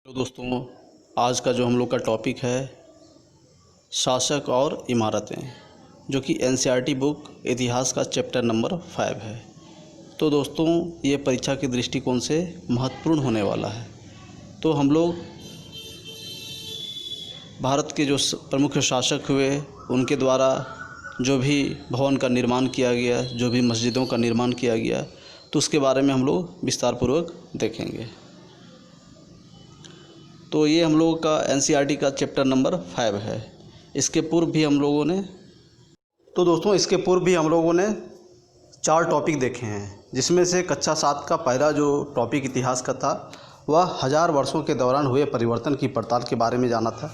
तो दोस्तों, आज का जो हम लोग का टॉपिक है शासक और इमारतें, जो कि एनसीईआरटी बुक इतिहास का चैप्टर नंबर 5 है। तो दोस्तों, ये परीक्षा के दृष्टिकोण से महत्वपूर्ण होने वाला है। तो हम लोग भारत के जो प्रमुख शासक हुए, उनके द्वारा जो भी भवन का निर्माण किया गया, जो भी मस्जिदों का निर्माण किया गया, तो उसके बारे में हम लोग विस्तारपूर्वक देखेंगे। तो ये हम लोगों का एनसीईआरटी का चैप्टर नंबर 5 है। इसके पूर्व भी हम लोगों ने इसके पूर्व भी हम लोगों ने 4 टॉपिक देखे हैं, जिसमें से कक्षा 7 का पहला जो टॉपिक इतिहास का था, वह 1000 वर्षों के दौरान हुए परिवर्तन की पड़ताल के बारे में जाना था।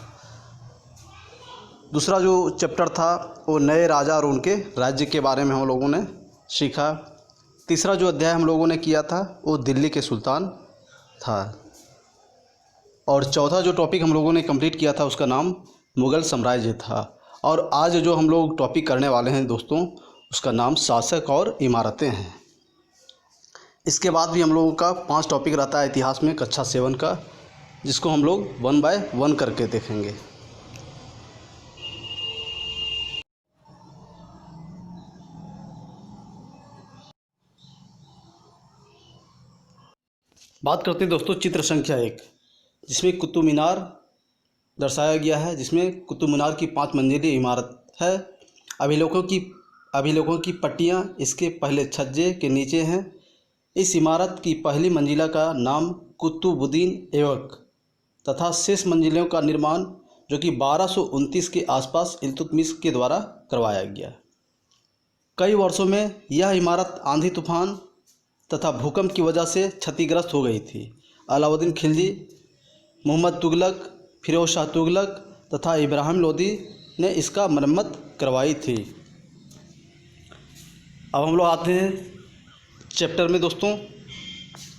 दूसरा जो चैप्टर था वो नए राजा और उनके राज्य के बारे में हम लोगों ने सीखा। तीसरा जो अध्याय हम लोगों ने किया था वो दिल्ली के सुल्तान था। और चौथा जो टॉपिक हम लोगों ने कंप्लीट किया था उसका नाम मुग़ल साम्राज्य था। और आज जो हम लोग टॉपिक करने वाले हैं दोस्तों, उसका नाम शासक और इमारतें हैं। इसके बाद भी हम लोगों का 5 टॉपिक रहता है इतिहास में कक्षा 7 का, जिसको हम लोग 1 बाय 1 करके देखेंगे। बात करते हैं दोस्तों चित्र संख्या 1, जिसमें कुतुब मीनार दर्शाया गया है, जिसमें कुतुब मीनार की 5 मंजिली इमारत है। अभिलेखों की पट्टियाँ इसके पहले छज्जे के नीचे हैं। इस इमारत की पहली मंजिला का नाम कुतुबुद्दीन ऐबक तथा शेष मंजिलों का निर्माण जो कि 1229 के आसपास इल्तुतमिश के द्वारा करवाया गया। कई वर्षों में यह इमारत आंधी तूफान तथा भूकंप की वजह से क्षतिग्रस्त हो गई थी। अलाउद्दीन खिलजी, मोहम्मद तुगलक, फिरोज शाह तुगलक तथा इब्राहिम लोदी ने इसका मरम्मत करवाई थी। अब हम लोग आते हैं चैप्टर में दोस्तों।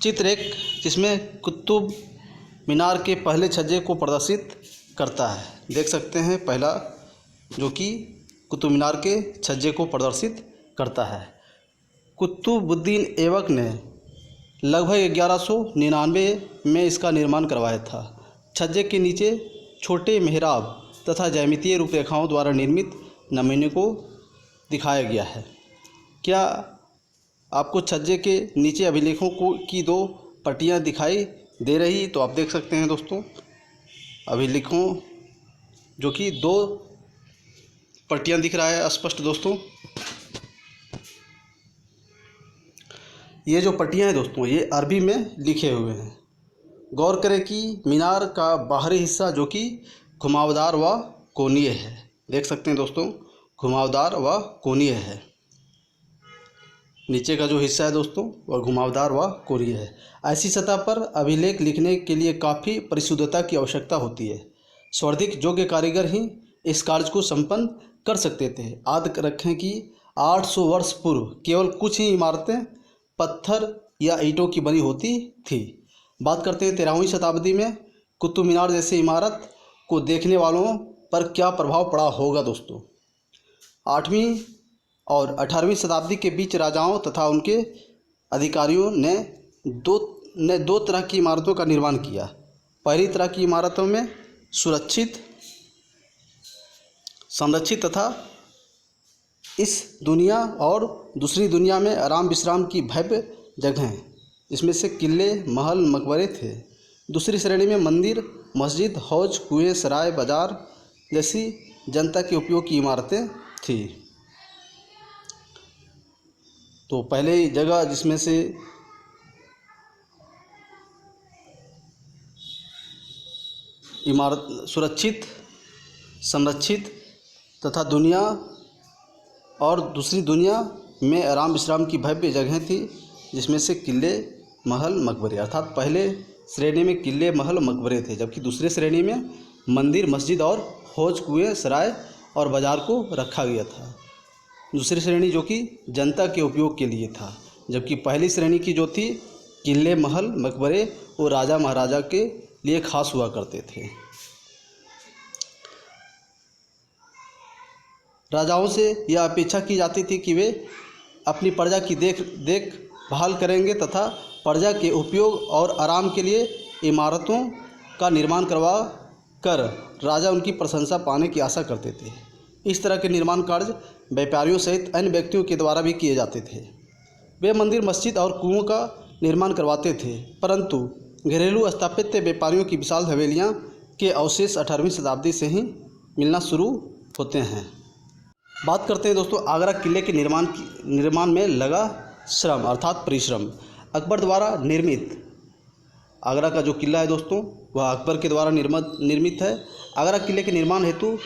चित्र 1, जिसमें कुतुब मीनार के पहले छज्जे को प्रदर्शित करता है। देख सकते हैं पहला जो कि कुतुब मीनार के छज्जे को प्रदर्शित करता है। कुतुबुद्दीन ऐबक ने लगभग 1199 में इसका निर्माण करवाया था। छज्जे के नीचे छोटे मेहराब तथा ज्यामितीय रूपरेखाओं द्वारा निर्मित नमूने को दिखाया गया है। क्या आपको छज्जे के नीचे अभिलेखों की 2 पट्टियाँ दिखाई दे रही? तो आप देख सकते हैं दोस्तों, अभिलेखों जो कि 2 पट्टियाँ दिख रहा है स्पष्ट दोस्तों। ये जो पट्टियाँ हैं दोस्तों, ये अरबी में लिखे हुए हैं। गौर करें कि मीनार का बाहरी हिस्सा जो कि घुमावदार व कोणीय है। देख सकते हैं दोस्तों, घुमावदार व कोणीय है। नीचे का जो हिस्सा है दोस्तों वह घुमावदार व कोणीय है। ऐसी सतह पर अभिलेख लिखने के लिए काफ़ी परिशुद्धता की आवश्यकता होती है। सर्वाधिक योग्य कारीगर ही इस कार्य को संपन्न कर सकते थे। याद रखें कि 800 वर्ष पूर्व केवल कुछ ही इमारतें पत्थर या ईंटों की बनी होती थी। बात करते हैं 13वीं शताब्दी में कुतुब मीनार जैसी इमारत को देखने वालों पर क्या प्रभाव पड़ा होगा दोस्तों। 8वीं और 18वीं शताब्दी के बीच राजाओं तथा उनके अधिकारियों ने दो तरह की इमारतों का निर्माण किया। पहली तरह की इमारतों में सुरक्षित, संरक्षित तथा इस दुनिया और दूसरी दुनिया में आराम विश्राम की भव्य जगहें, जिसमें से किले, महल, मकबरे थे। दूसरी श्रेणी में मंदिर, मस्जिद, हौज, कुएं, सराय, बाजार जैसी जनता के उपयोग की इमारतें थी। तो पहले जगह जिसमें से इमारत सुरक्षित, संरक्षित तथा दुनिया और दूसरी दुनिया में आराम विश्राम की भव्य जगहें थी, जिसमें से किले, महल, मकबरे, अर्थात पहले श्रेणी में किले, महल, मकबरे थे, जबकि दूसरे श्रेणी में मंदिर, मस्जिद और हौज, कुएं, सराय और बाज़ार को रखा गया था। दूसरी श्रेणी जो कि जनता के उपयोग के लिए था, जबकि पहली श्रेणी की जो थी किले, महल, मकबरे, वो राजा महाराजा के लिए खास हुआ करते थे। राजाओं से यह अपेक्षा की जाती थी कि वे अपनी प्रजा की देखभाल करेंगे तथा प्रजा के उपयोग और आराम के लिए इमारतों का निर्माण करवा कर राजा उनकी प्रशंसा पाने की आशा करते थे। इस तरह के निर्माण कार्य व्यापारियों सहित अन्य व्यक्तियों के द्वारा भी किए जाते थे। वे मंदिर, मस्जिद और कुओं का निर्माण करवाते थे, परंतु घरेलू स्थापत्य व्यापारियों की विशाल हवेलियाँ के अवशेष 18वीं शताब्दी से ही मिलना शुरू होते हैं। बात करते हैं दोस्तों आगरा किले के निर्माण में लगा श्रम अर्थात परिश्रम। अकबर द्वारा निर्मित आगरा का जो किला है दोस्तों वह अकबर के द्वारा निर्मित है। आगरा किले के निर्माण हेतु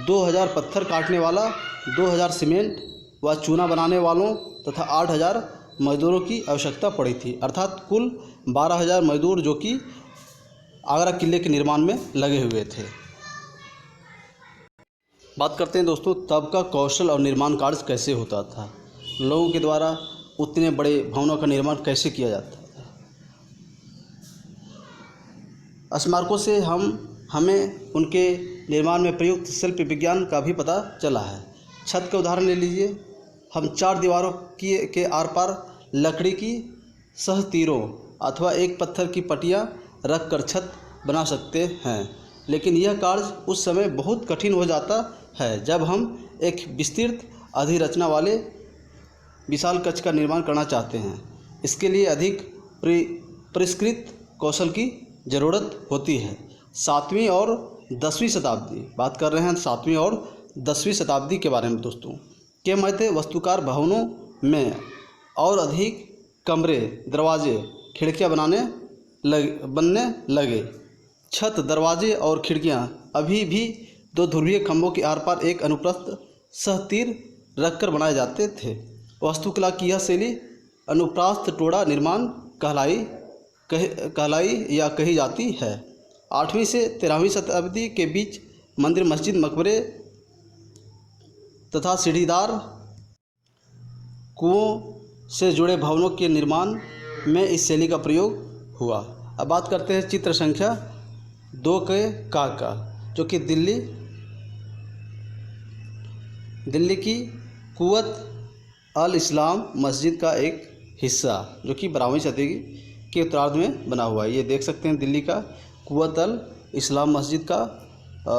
2000 पत्थर काटने वाला, 2000 सीमेंट व चूना बनाने वालों तथा 8000 मजदूरों की आवश्यकता पड़ी थी, अर्थात कुल 12000 मजदूर जो कि आगरा किले के निर्माण में लगे हुए थे। बात करते हैं दोस्तों तब का कौशल और निर्माण कार्य कैसे होता था, लोगों के द्वारा उतने बड़े भवनों का निर्माण कैसे किया जाता था। स्मारकों से हमें उनके निर्माण में प्रयुक्त शिल्प विज्ञान का भी पता चला है। छत का उदाहरण ले लीजिए, हम 4 दीवारों के आर पार लकड़ी की सह तीरों अथवा एक पत्थर की पटिया रख कर छत बना सकते हैं, लेकिन यह कार्य उस समय बहुत कठिन हो जाता है जब हम एक विस्तृत अधिरचना वाले विशाल कक्ष का निर्माण करना चाहते हैं। इसके लिए अधिक परिष्कृत कौशल की ज़रूरत होती है। 7वीं और 10वीं शताब्दी, बात कर रहे हैं 7वीं और 10वीं शताब्दी के बारे में दोस्तों, के मध्य वास्तुकार भवनों में और अधिक कमरे, दरवाजे, खिड़कियां बनने लगे। छत, दरवाजे और खिड़कियां अभी भी 2 ध्रुवीय खंभों के आर पार एक अनुप्रस्थ सहतीर रखकर बनाए जाते थे। वास्तुकला की यह शैली अनुप्रास्थ टोड़ा निर्माण कहलाई या कही जाती है। 8वीं से 13वीं शताब्दी के बीच मंदिर, मस्जिद, मकबरे तथा सीढ़ीदार कुओं से जुड़े भवनों के निर्माण में इस शैली का प्रयोग हुआ। अब बात करते हैं चित्र संख्या 2 के का, जो कि दिल्ली की कुव्वत अल इस्लाम मस्जिद का एक हिस्सा, जो कि 12वीं शताब्दी के उत्तरार्ध में बना हुआ है। ये देख सकते हैं दिल्ली का कुव्वत अल इस्लाम मस्जिद का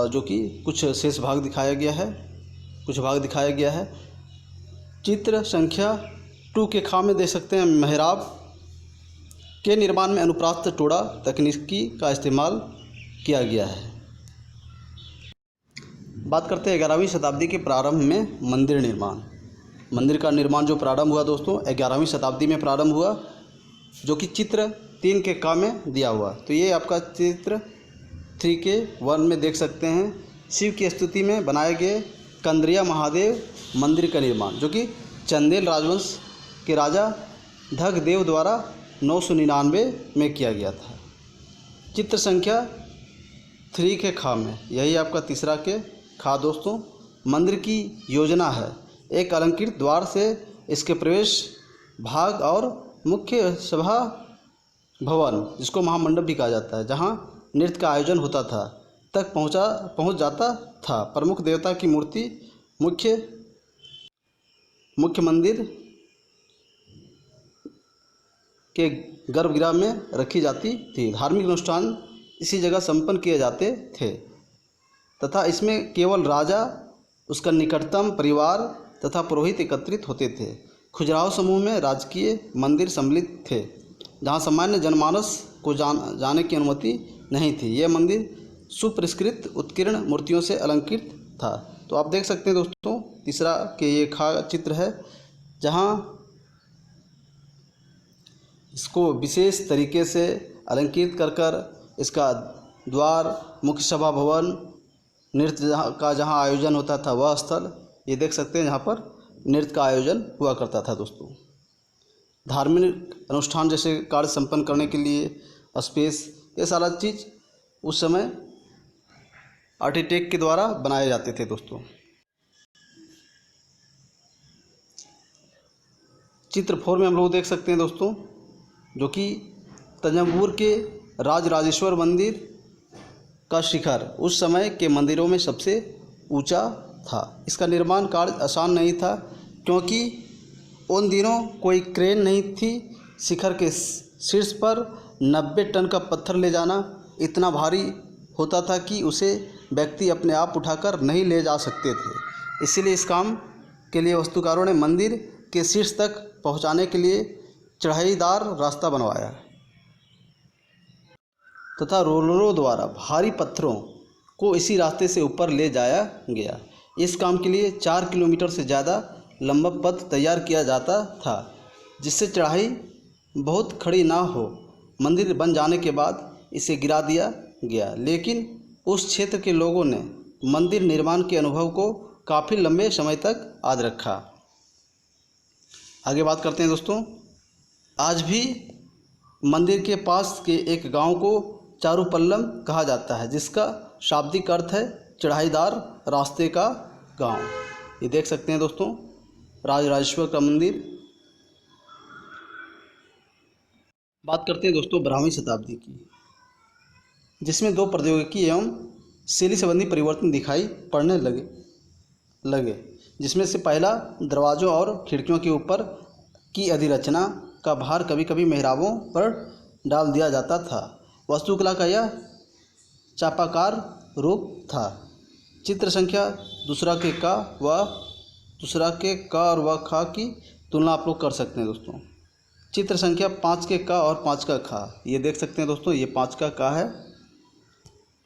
जो कि कुछ शेष भाग दिखाया गया है। चित्र संख्या 2 के खा में देख सकते हैं मेहराब के निर्माण में अनुप्रास्थ टोड़ा तकनीकी का इस्तेमाल किया गया है। बात करते हैं 11वीं शताब्दी के प्रारंभ में मंदिर निर्माण। मंदिर का निर्माण जो प्रारंभ हुआ दोस्तों 11वीं शताब्दी में प्रारंभ हुआ, जो कि चित्र 3 के का में दिया हुआ। तो ये आपका चित्र 3K1 में देख सकते हैं शिव की स्तुति में बनाए गए कंदरिया महादेव मंदिर का निर्माण, जो कि चंदेल राजवंश के राजा धगदेव द्वारा 999 में किया गया था। चित्र संख्या 3 के खा में, यही आपका तीसरा के खा दोस्तों, मंदिर की योजना है। एक अलंकृत द्वार से इसके प्रवेश भाग और मुख्य सभा भवन, जिसको महामंडप भी कहा जाता है, जहां नृत्य का आयोजन होता था, तक पहुंच जाता था। प्रमुख देवता की मूर्ति मुख्य मंदिर के गर्भगृह में रखी जाती थी। धार्मिक अनुष्ठान इसी जगह संपन्न किए जाते थे तथा इसमें केवल राजा, उसका निकटतम परिवार तथा पुरोहित एकत्रित होते थे। खजुराहो समूह में राजकीय मंदिर सम्मिलित थे, जहां सामान्य जनमानस को जाने की अनुमति नहीं थी। यह मंदिर सुपरिष्कृत उत्कीर्ण मूर्तियों से अलंकृत था। तो आप देख सकते हैं दोस्तों तीसरा के ये खा चित्र है, जहां इसको विशेष तरीके से अलंकृत कर इसका द्वार, मुख्य सभा भवन, नृत्य का जहां आयोजन होता था वह स्थल, ये देख सकते हैं जहाँ पर नृत्य का आयोजन हुआ करता था दोस्तों। धार्मिक अनुष्ठान जैसे कार्य संपन्न करने के लिए स्पेस, ये सारा चीज़ उस समय आर्किटेक्ट के द्वारा बनाए जाते थे दोस्तों। चित्र 4 में हम लोग देख सकते हैं दोस्तों, जो कि तंजावुर के राजराजेश्वर मंदिर का शिखर उस समय के मंदिरों में सबसे ऊंचा था। इसका निर्माण कार्य आसान नहीं था, क्योंकि उन दिनों कोई क्रेन नहीं थी। शिखर के शीर्ष पर 90 टन का पत्थर ले जाना इतना भारी होता था कि उसे व्यक्ति अपने आप उठाकर नहीं ले जा सकते थे। इसीलिए इस काम के लिए वास्तुकारों ने मंदिर के शीर्ष तक पहुंचाने के लिए चढ़ाईदार रास्ता बनवाया तथा रोलरों द्वारा भारी पत्थरों को इसी रास्ते से ऊपर ले जाया गया। इस काम के लिए 4 किलोमीटर से ज़्यादा लंबा पथ तैयार किया जाता था, जिससे चढ़ाई बहुत खड़ी ना हो। मंदिर बन जाने के बाद इसे गिरा दिया गया, लेकिन उस क्षेत्र के लोगों ने मंदिर निर्माण के अनुभव को काफ़ी लंबे समय तक याद रखा। आगे बात करते हैं दोस्तों। आज भी मंदिर के पास के एक गांव को चारूपल्लम कहा जाता है, जिसका शाब्दिक अर्थ है चढ़ाईदार रास्ते का गांव। ये देख सकते हैं दोस्तों राजराजेश्वर का मंदिर। बात करते हैं दोस्तों 12वीं शताब्दी की, जिसमें 2 प्रौद्योगिकी एवं शैली संबंधी परिवर्तन दिखाई पड़ने लगे, जिसमें से पहला दरवाज़ों और खिड़कियों के ऊपर की अधिरचना का भार कभी कभी मेहराबों पर डाल दिया जाता था। वास्तुकला का यह चापाकार रूप था। चित्र संख्या दूसरा के का और व खा की तुलना आप लोग कर सकते हैं दोस्तों। चित्र संख्या 5 के का और 5 का खा, ये देख सकते हैं दोस्तों, ये 5 का है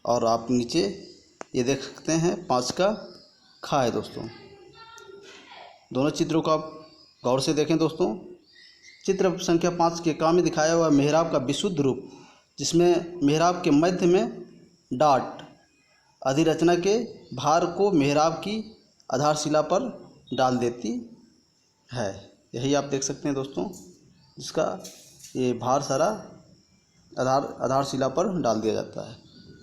और आप नीचे ये देख सकते हैं 5 का खा है दोस्तों। दोनों चित्रों को आप गौर से देखें दोस्तों। चित्र संख्या 5 के का में दिखाया हुआ मेहराब का विशुद्ध रूप, जिसमें मेहराब के मध्य में डाट अधिरचना के भार को मेहराब की आधारशिला पर डाल देती है। यही आप देख सकते हैं दोस्तों, जिसका ये भार सारा आधारशिला पर डाल दिया जाता है।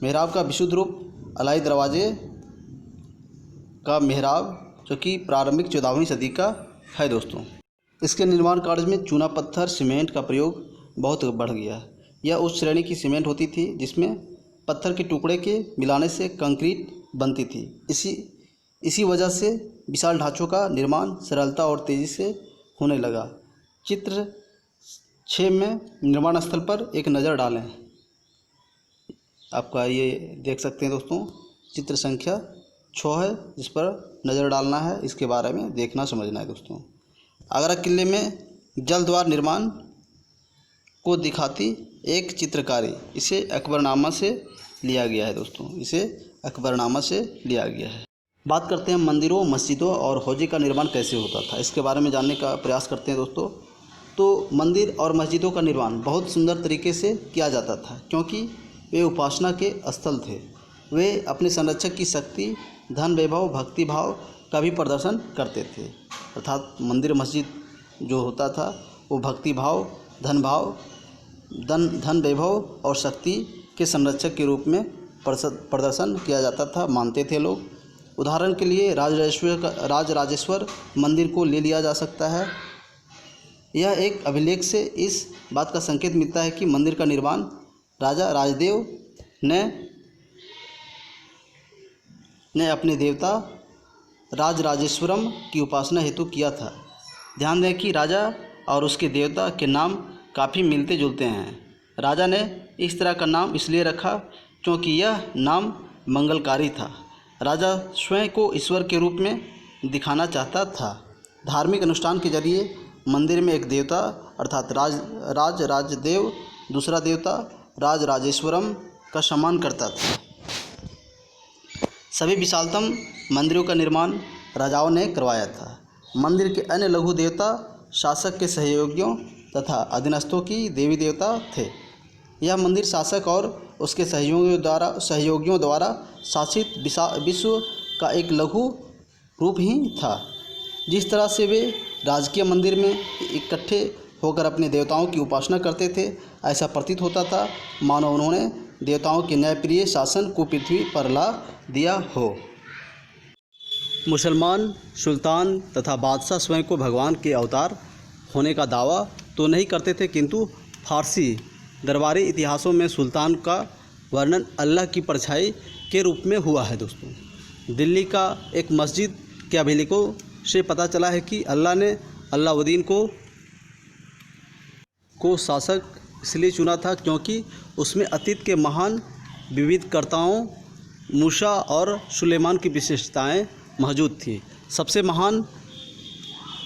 मेहराब का विशुद्ध रूप अलाई दरवाजे का मेहराब, जो कि प्रारंभिक 14वीं सदी का है दोस्तों। इसके निर्माण कार्य में चूना पत्थर सीमेंट का प्रयोग बहुत बढ़ गया। यह उस श्रेणी की सीमेंट होती थी जिसमें पत्थर के टुकड़े के मिलाने से कंक्रीट बनती थी। इसी वजह से विशाल ढांचों का निर्माण सरलता और तेज़ी से होने लगा। चित्र 6 में निर्माण स्थल पर एक नज़र डालें। आपका ये देख सकते हैं दोस्तों, चित्र संख्या 6 है, जिस पर नज़र डालना है, इसके बारे में देखना समझना है दोस्तों। आगरा किले में जल द्वार निर्माण को दिखाती एक चित्रकारी, इसे अकबरनामा से लिया गया है दोस्तों, इसे अकबरनामा से लिया गया है। बात करते हैं मंदिरों, मस्जिदों और हौजे का निर्माण कैसे होता था, इसके बारे में जानने का प्रयास करते हैं दोस्तों। तो मंदिर और मस्जिदों का निर्माण बहुत सुंदर तरीके से किया जाता था, क्योंकि वे उपासना के स्थल थे। वे अपने संरक्षक की शक्ति, धन, वैभव, भक्ति भाव का भी प्रदर्शन करते थे। अर्थात मंदिर मस्जिद जो होता था वो भक्ति भाव, धन वैभव और शक्ति के संरक्षक के रूप में प्रदर्शन किया जाता था, मानते थे लोग। उदाहरण के लिए राजराजेश्वर मंदिर को ले लिया जा सकता है। यह एक अभिलेख से इस बात का संकेत मिलता है कि मंदिर का निर्माण राजा राजदेव ने अपने देवता राजराजेश्वरम की उपासना हेतु किया था। ध्यान दें कि राजा और उसके देवता के नाम काफ़ी मिलते जुलते हैं। राजा ने इस तरह का नाम इसलिए रखा क्योंकि यह नाम मंगलकारी था। राजा स्वयं को ईश्वर के रूप में दिखाना चाहता था। धार्मिक अनुष्ठान के जरिए मंदिर में एक देवता अर्थात राजदेव, दूसरा देवता राजराजेश्वरम का सम्मान करता था। सभी विशालतम मंदिरों का निर्माण राजाओं ने करवाया था। मंदिर के अन्य लघु देवता शासक के सहयोगियों तथा अधीनस्थों की देवी देवता थे। यह मंदिर शासक और उसके सहयोगियों द्वारा शासित विश्व का एक लघु रूप ही था। जिस तरह से वे राजकीय मंदिर में इकट्ठे होकर अपने देवताओं की उपासना करते थे, ऐसा प्रतीत होता था मानो उन्होंने देवताओं के न्यायप्रिय शासन को पृथ्वी पर ला दिया हो। मुसलमान सुल्तान तथा बादशाह स्वयं को भगवान के अवतार होने का दावा तो नहीं करते थे, किंतु फारसी दरबारी इतिहासों में सुल्तान का वर्णन अल्लाह की परछाई के रूप में हुआ है दोस्तों। दिल्ली का एक मस्जिद के अभिलेखों से पता चला है कि अल्लाह ने अलाउद्दीन को शासक इसलिए चुना था क्योंकि उसमें अतीत के महान विविधकर्ताओं मूसा और सुलेमान की विशेषताएं मौजूद थी। सबसे महान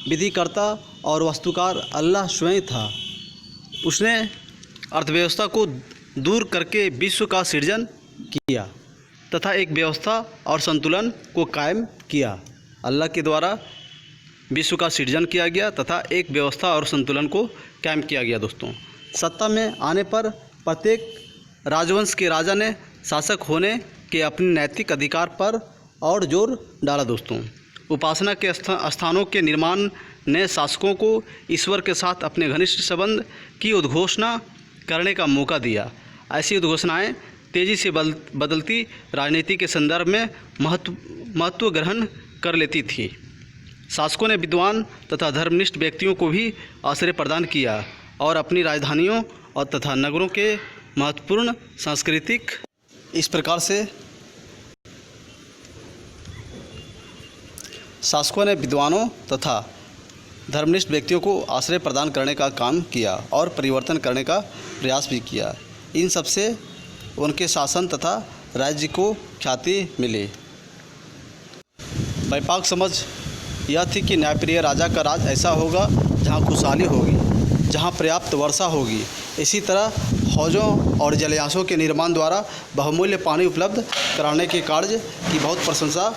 विधिकर्ता और वास्तुकार अल्लाह स्वयं था। उसने अर्थव्यवस्था को दूर करके विश्व का सृजन किया तथा एक व्यवस्था और संतुलन को कायम किया। अल्लाह के द्वारा विश्व का सृजन किया गया तथा एक व्यवस्था और संतुलन को कायम किया गया। दोस्तों, सत्ता में आने पर प्रत्येक राजवंश के राजा ने शासक होने के अपने नैतिक अधिकार पर और जोर डाला। दोस्तों, उपासना के स्थानों के निर्माण ने शासकों को ईश्वर के साथ अपने घनिष्ठ संबंध की उद्घोषणा करने का मौका दिया। ऐसी उद्घोषणाएं तेज़ी से बदलती राजनीति के संदर्भ में महत्व ग्रहण कर लेती थी। शासकों ने विद्वान तथा धर्मनिष्ठ व्यक्तियों को भी आश्रय प्रदान किया और अपनी राजधानियों और तथा नगरों के महत्वपूर्ण सांस्कृतिक इस प्रकार से शासकों ने विद्वानों तथा धर्मनिष्ठ व्यक्तियों को आश्रय प्रदान करने का काम किया और परिवर्तन करने का प्रयास भी किया। इन सबसे उनके शासन तथा राज्य को ख्याति मिली। व्यापक समझ यह थी कि न्यायप्रिय राजा का राज ऐसा होगा जहाँ खुशहाली होगी, जहाँ पर्याप्त वर्षा होगी। इसी तरह हौजों और जलाशयों के निर्माण द्वारा बहुमूल्य पानी उपलब्ध कराने के कार्य की बहुत प्रशंसा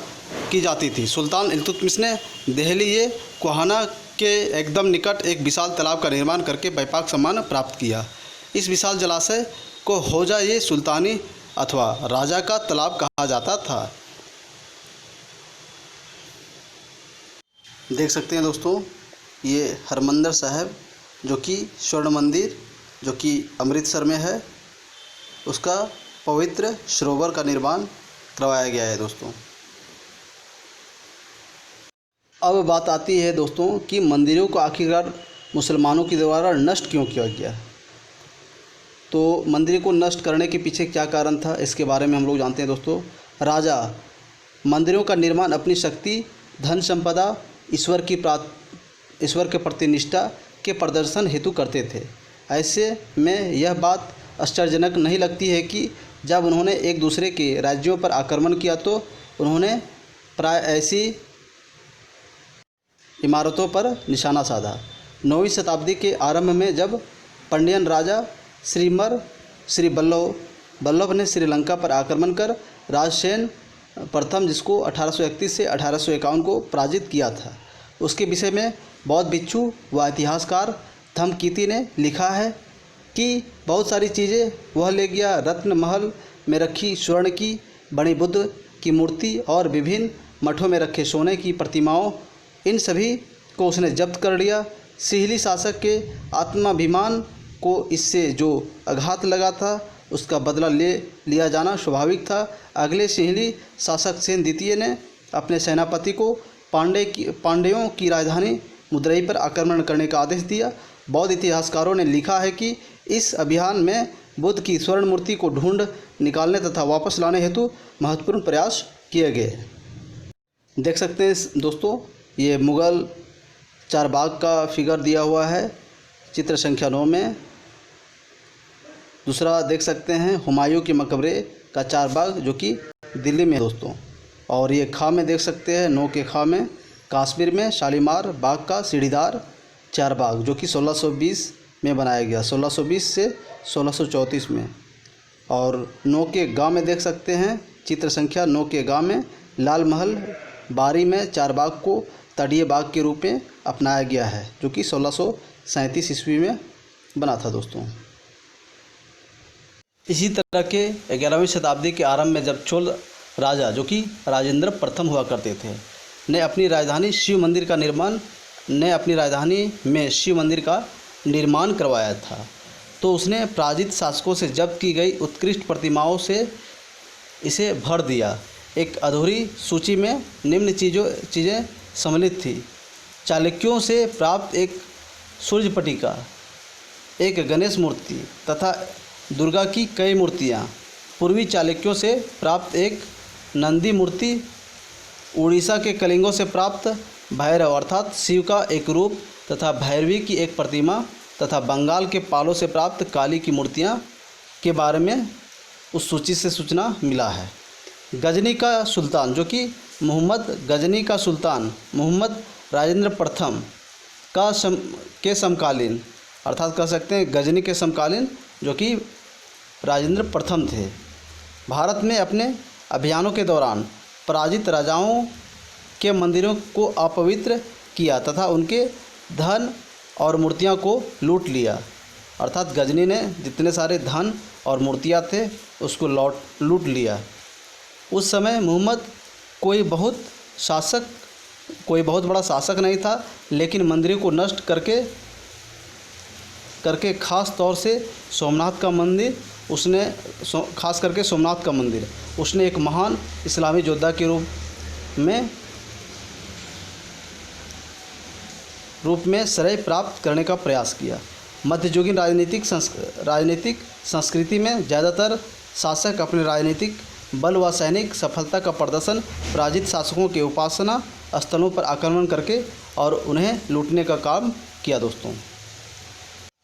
की जाती थी। सुल्तान इल्तुतमिश ने दिल्ली कोहाना के एकदम निकट एक विशाल तालाब का निर्माण करके व्यापक सम्मान प्राप्त किया। इस विशाल जलाशय को हौजा सुल्तानी अथवा राजा का तालाब कहा जाता था। देख सकते हैं दोस्तों, ये हरमंदिर साहिब जो कि स्वर्ण मंदिर जो कि अमृतसर में है, उसका पवित्र सरोवर का निर्माण करवाया गया है। दोस्तों, अब बात आती है दोस्तों कि मंदिरों को आखिरकार मुसलमानों के द्वारा नष्ट क्यों किया गया। तो मंदिर को नष्ट करने के पीछे क्या कारण था, इसके बारे में हम लोग जानते हैं। दोस्तों, राजा मंदिरों का निर्माण अपनी शक्ति, धन संपदा, ईश्वर के प्रति निष्ठा के प्रदर्शन हेतु करते थे। ऐसे में यह बात आश्चर्यजनक नहीं लगती है कि जब उन्होंने एक दूसरे के राज्यों पर आक्रमण किया तो उन्होंने प्राय ऐसी इमारतों पर निशाना साधा। 9वीं शताब्दी के आरंभ में जब पांड्यन राजा श्री बल्लभ ने श्रीलंका पर आक्रमण कर राजसेन प्रथम, जिसको 1831 से 1851 को पराजित किया था, उसके विषय में बौद्ध भिक्षु व इतिहासकार थमकीती ने लिखा है कि बहुत सारी चीज़ें वह ले गया। रत्न महल में रखी स्वर्ण की बनी बुद्ध की मूर्ति और विभिन्न मठों में रखे सोने की प्रतिमाओं, इन सभी को उसने जब्त कर लिया। सिहली शासक के आत्माभिमान को इससे जो आघात लगा था उसका बदला ले लिया जाना स्वाभाविक था। अगले सिहली शासक सेन द्वितीय ने अपने सेनापति को पांड्यों की राजधानी मदुरई पर आक्रमण करने का आदेश दिया। बौद्ध इतिहासकारों ने लिखा है कि इस अभियान में बुद्ध की स्वर्ण मूर्ति को ढूंढ निकालने तथा वापस लाने हेतु महत्वपूर्ण प्रयास किए गए। देख सकते हैं दोस्तों, ये मुग़ल चारबाग का फिगर दिया हुआ है चित्र संख्या 9 में। दूसरा देख सकते हैं हुमायूं के मकबरे का चारबाग जो कि दिल्ली में दोस्तों। और ये खां में देख सकते हैं 9 के खां में कश्मीर में शालीमार बाग का सीढ़ीदार चारबाग जो कि 1620 में बनाया गया, 1620 से 1634 में। और 9 के गांव में देख सकते हैं चित्र संख्या 9 के गांव में लाल महल बारी में चारबाग को तटीय बाग के रूप में अपनाया गया है जो कि 1637 ईस्वी में बना था दोस्तों। इसी तरह के 11वीं शताब्दी के आरंभ में जब चोल राजा जो कि राजेंद्र प्रथम हुआ करते थे ने अपनी राजधानी में शिव मंदिर का निर्माण करवाया था, तो उसने पराजित शासकों से जब्त की गई उत्कृष्ट प्रतिमाओं से इसे भर दिया। एक अधूरी सूची में निम्न चीज़ें सम्मिलित थी। चालुक्यों से प्राप्त एक सूर्य पट्टिका, एक गणेश मूर्ति तथा दुर्गा की कई मूर्तियाँ, पूर्वी चालुक्यों से प्राप्त एक नंदी मूर्ति, उड़ीसा के कलिंगों से प्राप्त भैरव अर्थात शिव का एक रूप तथा भैरवी की एक प्रतिमा तथा बंगाल के पालों से प्राप्त काली की मूर्तियाँ के बारे में उस सूची से सूचना मिला है। गजनी का सुल्तान, जो कि मोहम्मद गजनी का सुल्तान मोहम्मद राजेंद्र प्रथम के समकालीन, अर्थात कह सकते हैं गजनी के समकालीन, जो कि राजेंद्र प्रथम थे, भारत में अपने अभियानों के दौरान पराजित राजाओं के मंदिरों को अपवित्र किया तथा उनके धन और मूर्तियां को लूट लिया। अर्थात गजनी ने जितने सारे धन और मूर्तियां थे उसको लूट लिया। उस समय मोहम्मद कोई बहुत बड़ा शासक नहीं था, लेकिन मंदिरों को नष्ट करके खास तौर से सोमनाथ का मंदिर उसने एक महान इस्लामी योद्धा के रूप में श्रेय प्राप्त करने का प्रयास किया। मध्ययुगीन राजनीतिक संस्कृति में ज़्यादातर शासक अपने राजनीतिक बल व सैनिक सफलता का प्रदर्शन पराजित शासकों के उपासना स्थलों पर आक्रमण करके और उन्हें लूटने का काम किया। दोस्तों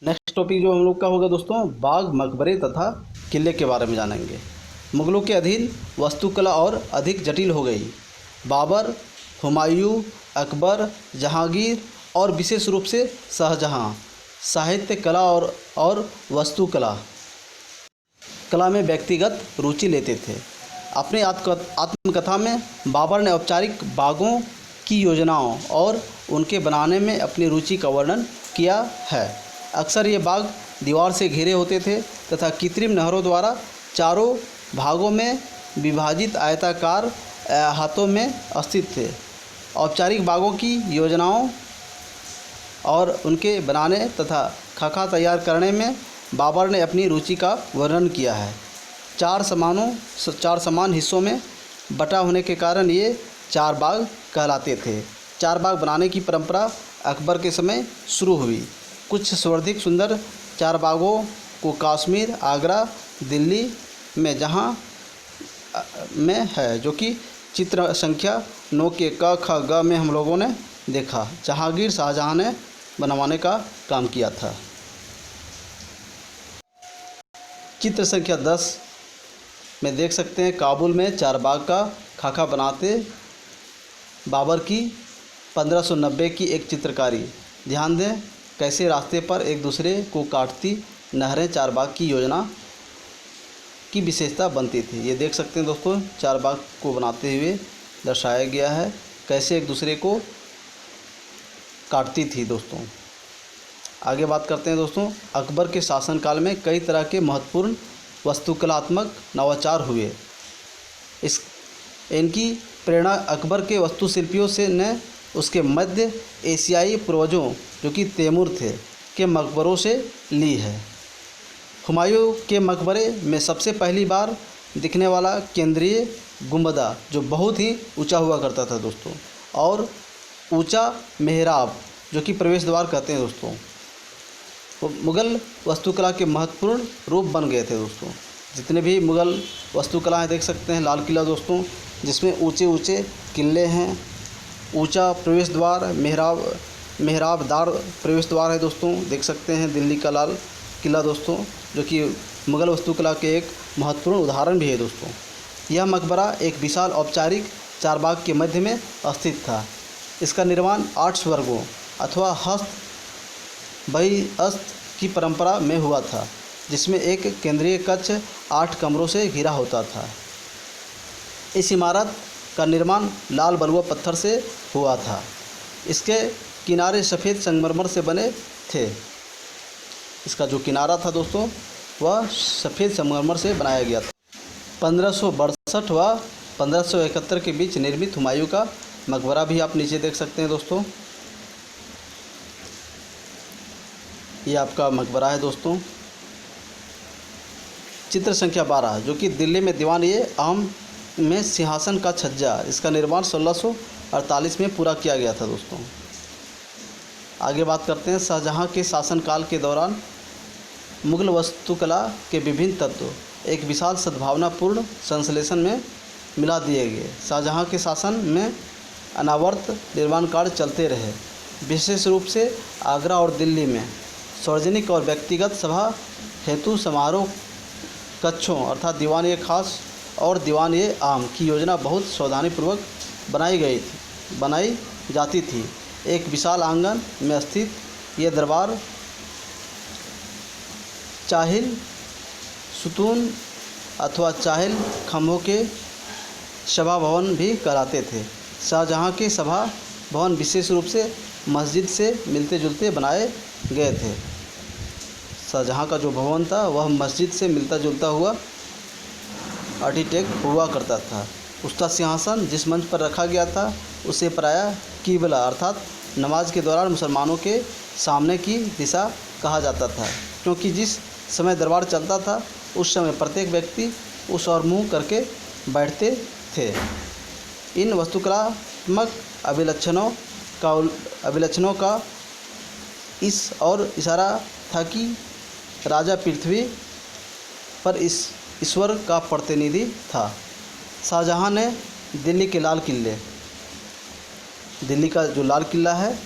नेक्स्ट टॉपिक जो हम लोग का होगा दोस्तों, बाग, मकबरे तथा किले के बारे में जानेंगे। मुगलों के अधीन वास्तुकला और अधिक जटिल हो गई। बाबर, हुमायूं, अकबर, जहांगीर और विशेष रूप से शाहजहां साहित्य कला और वास्तुकला में व्यक्तिगत रुचि लेते थे। अपनी आत्मकथा में बाबर ने औपचारिक बागों की योजनाओं और उनके बनाने में अपनी रुचि का वर्णन किया है। अक्सर ये बाग दीवार से घिरे होते थे तथा कृत्रिम नहरों द्वारा चारों भागों में विभाजित आयताकार हाथों में स्थित थे। औपचारिक बागों की योजनाओं और उनके बनाने तथा खाका तैयार करने में बाबर ने अपनी रुचि का वर्णन किया है। चार समान हिस्सों में बटा होने के कारण ये चार बाग कहलाते थे। चार बाग बनाने की परंपरा अकबर के समय शुरू हुई। कुछ सर्वाधिक सुंदर चार बागों को कश्मीर, आगरा, दिल्ली में है, जो कि चित्र संख्या 9 के क, ख, ग में हम लोगों ने देखा। जहांगीर शाहजहां ने बनवाने का काम किया था। चित्र संख्या 10 में देख सकते हैं काबुल में चार बाग का खाका बनाते बाबर की 1590 की एक चित्रकारी। ध्यान दें कैसे रास्ते पर एक दूसरे को काटती नहरें चार बाग की योजना की विशेषता बनती थी। ये देख सकते हैं दोस्तों, चार बाग को बनाते हुए दर्शाया गया है कैसे एक दूसरे को काटती थी। दोस्तों आगे बात करते हैं दोस्तों, अकबर के शासनकाल में कई तरह के महत्वपूर्ण वास्तुकलात्मक नवाचार हुए। इनकी प्रेरणा अकबर के वास्तुशिल्पियों से ने उसके मध्य एशियाई पूर्वजों, जो कि तैमूर थे, के मकबरों से ली है। हुमायूं के मकबरे में सबसे पहली बार दिखने वाला केंद्रीय गुंबदा, जो बहुत ही ऊंचा हुआ करता था दोस्तों, और ऊंचा मेहराब, जो कि प्रवेश द्वार कहते हैं दोस्तों, मुग़ल वास्तुकला के महत्वपूर्ण रूप बन गए थे। दोस्तों जितने भी मुग़ल वास्तुकला हैं, देख सकते हैं लाल किला दोस्तों, जिसमें ऊंचे ऊंचे किले हैं, ऊंचा प्रवेश द्वार, मेहराबदार प्रवेश द्वार है दोस्तों। देख सकते हैं दिल्ली का लाल किला दोस्तों, जो कि मुग़ल वास्तुकला के एक महत्वपूर्ण उदाहरण भी है दोस्तों। यह मकबरा एक विशाल औपचारिक चारबाग के मध्य में स्थित था। इसका निर्माण 8 स्वर्गों अथवा बहिअस्त की परंपरा में हुआ था, जिसमें एक केंद्रीय कक्ष 8 कमरों से घिरा होता था। इस इमारत का निर्माण लाल बलुआ पत्थर से हुआ था। इसके किनारे सफ़ेद संगमरमर से बने थे। इसका जो किनारा था दोस्तों, वह सफ़ेद संगमरमर से बनाया गया था। 1562 व 1571 के बीच निर्मित हुमायूं का मकबरा भी आप नीचे देख सकते हैं दोस्तों। ये आपका मकबरा है दोस्तों। चित्र संख्या 12, जो कि दिल्ली में दीवान-ए-आम में सिंहासन का छज्जा, इसका निर्माण 1648 में पूरा किया गया था दोस्तों। आगे बात करते हैं, शाहजहां के शासनकाल के दौरान मुग़ल वास्तुकला के विभिन्न तत्व एक विशाल सद्भावनापूर्ण संश्लेषण में मिला दिए गए। शाहजहां के शासन में अनावर्त निर्माण कार्य चलते रहे। विशेष रूप से आगरा और दिल्ली में सार्वजनिक और व्यक्तिगत सभा हेतु समारोह कक्षों अर्थात दीवान ए खास और दीवान ए आम की योजना बहुत सावधानीपूर्वक बनाई जाती थी। एक विशाल आंगन में स्थित ये दरबार चाहिल सुतून अथवा चाहिल खम्भों के सभा भवन भी कहलाते थे। शाहजहाँ के सभा भवन विशेष रूप से मस्जिद से मिलते जुलते बनाए गए थे। शाहजहाँ का जो भवन था वह मस्जिद से मिलता जुलता हुआ आर्किटेक्ट हुआ करता था। उसका सिंहासन जिस मंच पर रखा गया था उसे प्रायः किबला अर्थात नमाज के दौरान मुसलमानों के सामने की दिशा कहा जाता था, क्योंकि जिस समय दरबार चलता था उस समय प्रत्येक व्यक्ति उस ओर मुँह करके बैठते थे। इन वास्तुकलात्मक अभिलक्षणों का इस और इशारा था कि राजा पृथ्वी पर इस ईश्वर का प्रतिनिधि था। शाहजहाँ ने दिल्ली का जो लाल किला है,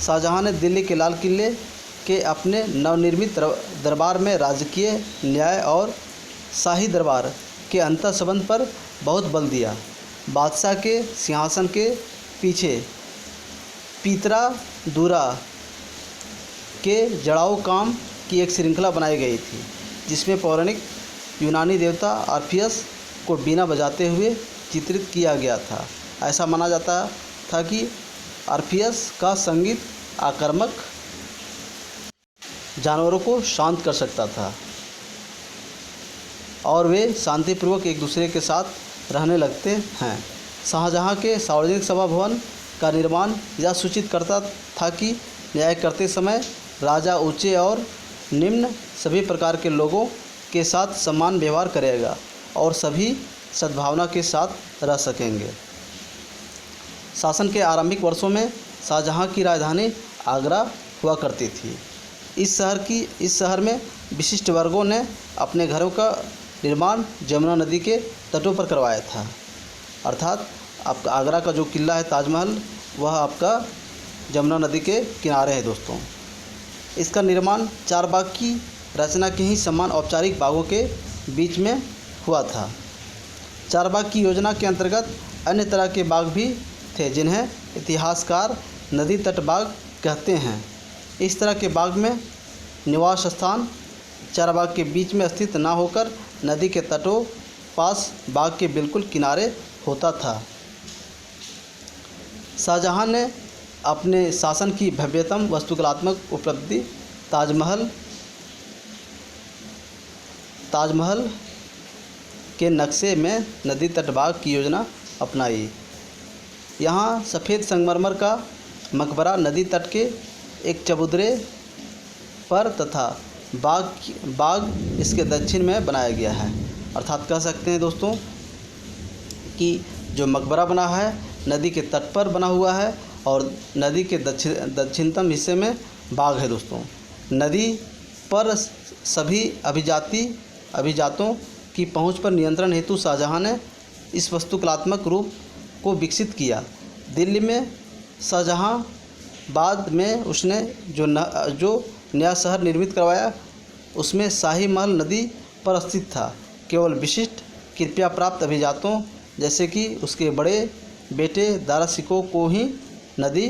शाहजहाँ ने दिल्ली के लाल किले के अपने नवनिर्मित दरबार में राजकीय न्याय और शाही दरबार के अंतर संबंध पर बहुत बल दिया। बादशाह के सिंहासन के पीछे पीतरा दूरा के जड़ाऊ काम की एक श्रृंखला बनाई गई थी, जिसमें पौराणिक यूनानी देवता ऑर्फियस को बीना बजाते हुए चित्रित किया गया था। ऐसा माना जाता था कि ऑर्फियस का संगीत आक्रामक जानवरों को शांत कर सकता था और वे शांतिपूर्वक एक दूसरे के साथ रहने लगते हैं। शाहजहाँ के सार्वजनिक सभा भवन का निर्माण यह सूचित करता था कि न्याय करते समय राजा ऊंचे और निम्न सभी प्रकार के लोगों के साथ समान व्यवहार करेगा और सभी सद्भावना के साथ रह सकेंगे। शासन के आरंभिक वर्षों में शाहजहाँ की राजधानी आगरा हुआ करती थी। इस शहर में विशिष्ट वर्गों ने अपने घरों का निर्माण जमुना नदी के तटों पर करवाया था। अर्थात आपका आगरा का जो किला है ताजमहल, वह आपका जमुना नदी के किनारे है दोस्तों। इसका निर्माण 4 बाग की रचना के ही समान औपचारिक बागों के बीच में हुआ था। 4 बाग की योजना के अंतर्गत अन्य तरह के बाग भी थे, जिन्हें इतिहासकार नदी तट बाग कहते हैं। इस तरह के बाग में निवास स्थान 4 बाग के बीच में स्थित न होकर नदी के तटों पास बाग के बिल्कुल किनारे होता था। शाहजहाँ ने अपने शासन की भव्यतम वास्तुकलात्मक उपलब्धि ताजमहल के नक्शे में नदी तट बाग की योजना अपनाई। यहाँ सफ़ेद संगमरमर का मकबरा नदी तट के एक चबूतरे पर तथा बाग इसके दक्षिण में बनाया गया है। अर्थात कह सकते हैं दोस्तों कि जो मकबरा बना है नदी के तट पर बना हुआ है और नदी के दक्षिणतम हिस्से में बाग है दोस्तों। नदी पर सभी अभिजातों की पहुंच पर नियंत्रण हेतु शाहजहाँ ने इस वास्तुकलात्मक रूप को विकसित किया। दिल्ली में शाहजहाँ बाद में उसने जो नया शहर निर्मित करवाया उसमें शाही महल नदी पर स्थित था। केवल विशिष्ट कृपया प्राप्त अभिजातों जैसे कि उसके बड़े बेटे दारा शिकोह को ही नदी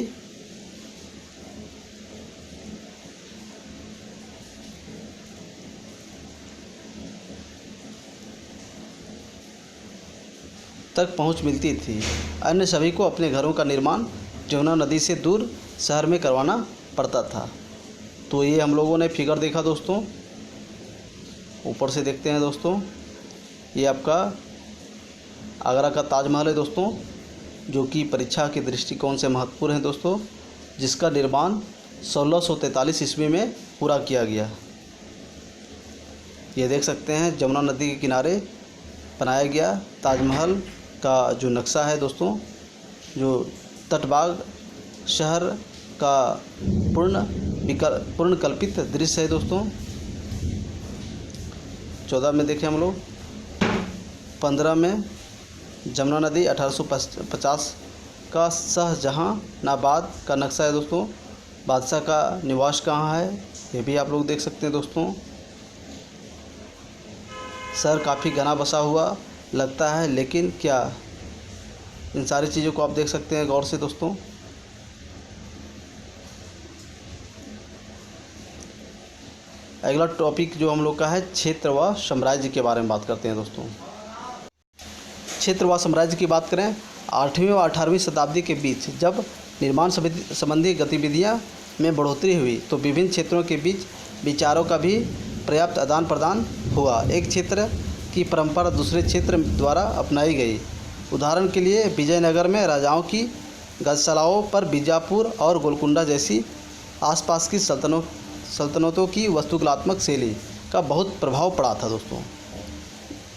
तक पहुंच मिलती थी। अन्य सभी को अपने घरों का निर्माण जमुना नदी से दूर शहर में करवाना पड़ता था। तो ये हम लोगों ने फिगर देखा दोस्तों। ऊपर से देखते हैं दोस्तों, ये आपका आगरा का ताजमहल है दोस्तों, जो कि परीक्षा के दृष्टिकोण से महत्वपूर्ण है दोस्तों, जिसका निर्माण 1643 ईस्वी में पूरा किया गया। ये देख सकते हैं जमुना नदी के किनारे बनाया गया ताजमहल का जो नक्शा है दोस्तों, जो तटबाग शहर का पूर्ण कल्पित दृश्य है दोस्तों। 14 में देखें हम लोग, 15 में जमुना नदी 1850 का शाहजहानाबाद का नक्शा है दोस्तों। बादशाह का निवास कहाँ है ये भी आप लोग देख सकते हैं दोस्तों। शहर काफ़ी घना बसा हुआ लगता है, लेकिन क्या इन सारी चीज़ों को आप देख सकते हैं गौर से दोस्तों। अगला टॉपिक जो हम लोग का है क्षेत्र व साम्राज्य के बारे में बात करते हैं दोस्तों। क्षेत्र व साम्राज्य की बात करें, 8वीं व 18वीं शताब्दी के बीच जब निर्माण संबंधी गतिविधियां में बढ़ोतरी हुई तो विभिन्न क्षेत्रों के बीच विचारों का भी पर्याप्त आदान प्रदान हुआ। एक क्षेत्र की परंपरा दूसरे क्षेत्र द्वारा अपनाई गई। उदाहरण के लिए विजयनगर में राजाओं की गजशालाओं पर बीजापुर और गोलकुंडा जैसी आसपास की सल्तनतों की वास्तुकलात्मक शैली का बहुत प्रभाव पड़ा था दोस्तों,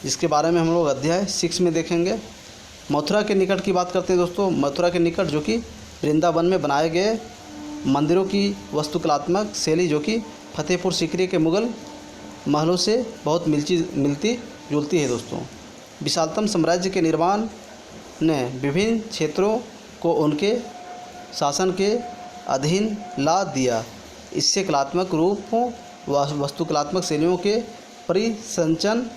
जिसके बारे में हम लोग अध्याय 6 में देखेंगे। मथुरा के निकट की बात करते हैं दोस्तों। मथुरा के निकट जो कि वृंदावन में बनाए गए मंदिरों की वास्तुकलात्मक शैली जो कि फतेहपुर सीकरी के मुग़ल महलों से बहुत मिलती जुलती है दोस्तों। विशालतम साम्राज्य के निर्माण ने विभिन्न क्षेत्रों को उनके शासन के अधीन ला दिया। इससे कलात्मक रूपों व वास्तुकलात्मक शैलियों के परिसंचन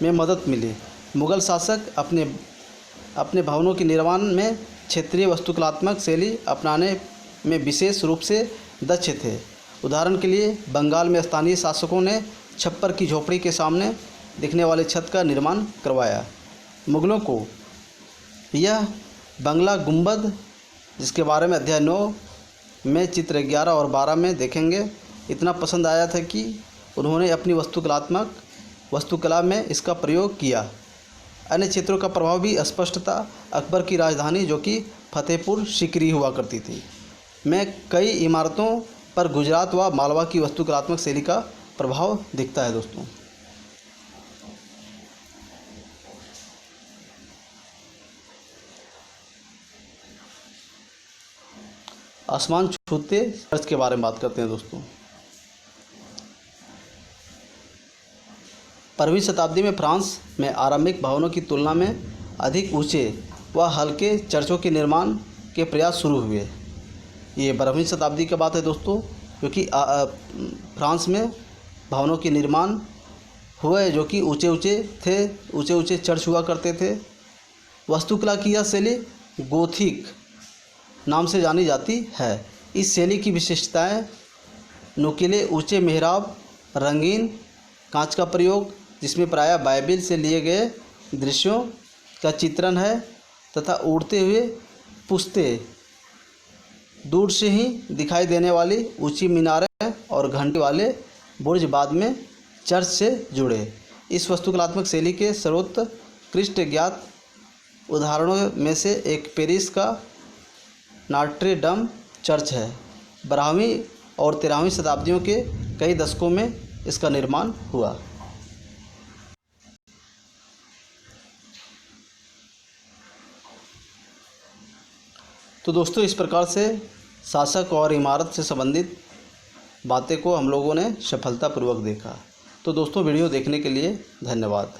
में मदद मिली। मुग़ल शासक अपने भवनों के निर्माण में क्षेत्रीय वास्तुकलात्मक शैली अपनाने में विशेष रूप से दक्ष थे। उदाहरण के लिए बंगाल में स्थानीय शासकों ने छप्पर की झोपड़ी के सामने दिखने वाले छत का निर्माण करवाया। मुग़लों को यह बंगला गुंबद, जिसके बारे में अध्याय 9 में चित्र 11 और 12 में देखेंगे, इतना पसंद आया था कि उन्होंने अपनी वास्तुकला में इसका प्रयोग किया। अन्य क्षेत्रों का प्रभाव भी स्पष्ट था। अकबर की राजधानी जो कि फतेहपुर सीकरी हुआ करती थी में कई इमारतों पर गुजरात व मालवा की वास्तुकलात्मक शैली का प्रभाव दिखता है दोस्तों। आसमान छूते चर्च के बारे में बात करते हैं दोस्तों। 15वीं शताब्दी में फ्रांस में आरंभिक भवनों की तुलना में अधिक ऊंचे व हल्के चर्चों के निर्माण के प्रयास शुरू हुए। ये 12वीं शताब्दी की बात है दोस्तों, क्योंकि फ्रांस में भवनों के निर्माण हुए जो कि ऊंचे चर्च हुआ करते थे। वास्तुकला की यह शैली गोथिक नाम से जानी जाती है। इस शैली की विशेषताएं नुकीले ऊंचे मेहराब, रंगीन कांच का प्रयोग जिसमें प्रायः बाइबिल से लिए गए दृश्यों का चित्रण है, तथा उड़ते हुए पुश्ते, दूर से ही दिखाई देने वाली ऊंची मीनारें और घंटी वाले बुर्ज बाद में चर्च से जुड़े। इस वास्तुकलात्मक शैली के सर्वोत्कृष्ट ज्ञात उदाहरणों में से एक पेरिस का नॉट्रे डम चर्च है। 12वीं और 13वीं शताब्दियों के कई दशकों में इसका निर्माण हुआ। तो दोस्तों, इस प्रकार से शासक और इमारत से संबंधित बातें को हम लोगों ने सफलतापूर्वक देखा। तो दोस्तों, वीडियो देखने के लिए धन्यवाद।